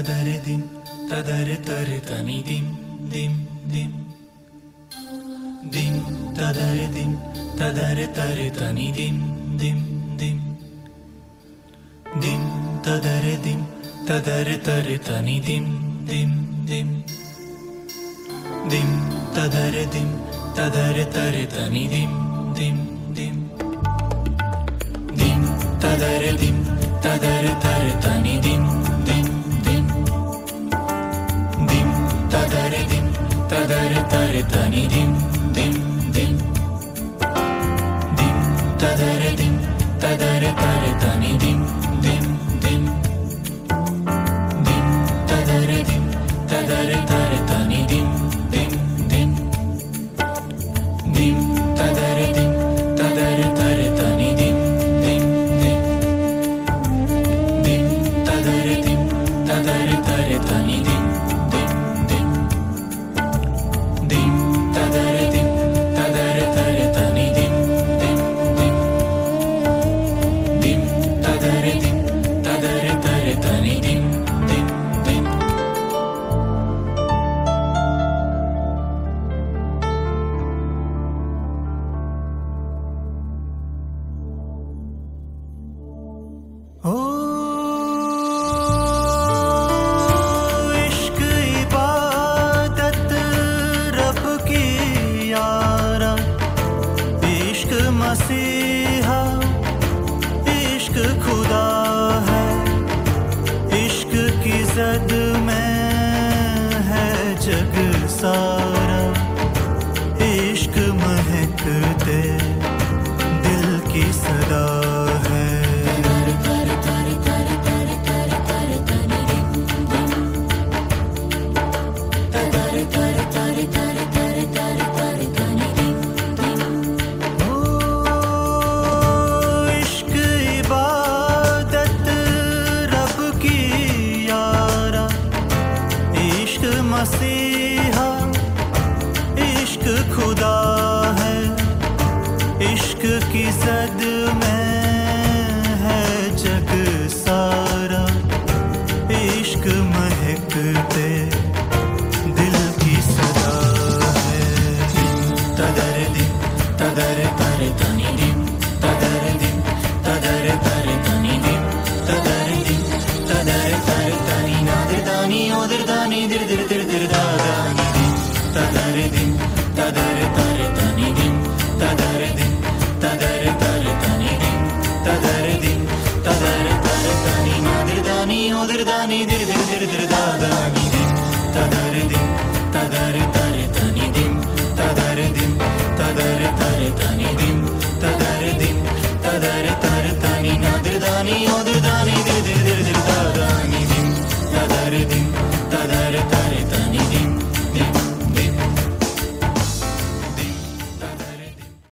tadare dim tadare tare tani dim dim dim dim tadare dim tadare tare tani dim dim dim dim tadare dim tadare tare tani dim dim dim dim tadare dim tadare tare tani dim dim dim dim tadare dim tadare tare tani dim dim dim dim tadare dim tadare tare tani dim dim dim dim tadare dim tadare tare tani dim dim dim dim tadare dim tadare tare tani dim dim dim dim tadare dim tadare tare tani dim dim dim dim tadare dim tadare tare tani dim dim dim dim tadare dim tadare tare tani dim dim dim dim tadare dim tadare tare tani dim dim dim. ओ इश्क इबादत रब की यारा, इश्क मसीहा, इश्क खुदा है, इश्क की जद में है जग सारा, इश्क महकते दिल की सदा है। इश्क इबादत रब की यारा, इश्क मसीहा, इश्क खुदा है, इश्क की जद में है जग सारा, इश्क महकते दिल की सदा है। तदरे dim tadare tare tani dim tadare dim tadare tare tani dim tadare dim tadare tare tani nadir dani odir dani dir dir dir dir da dani dim tadare dim tadare tare tani dim tadare dim tadare tare tani dim tadare dim tadare tare tani nadir dani odir dani dir dir dir dir da dani dim tadare dim tadare tare tani dim tadare dim tadare tare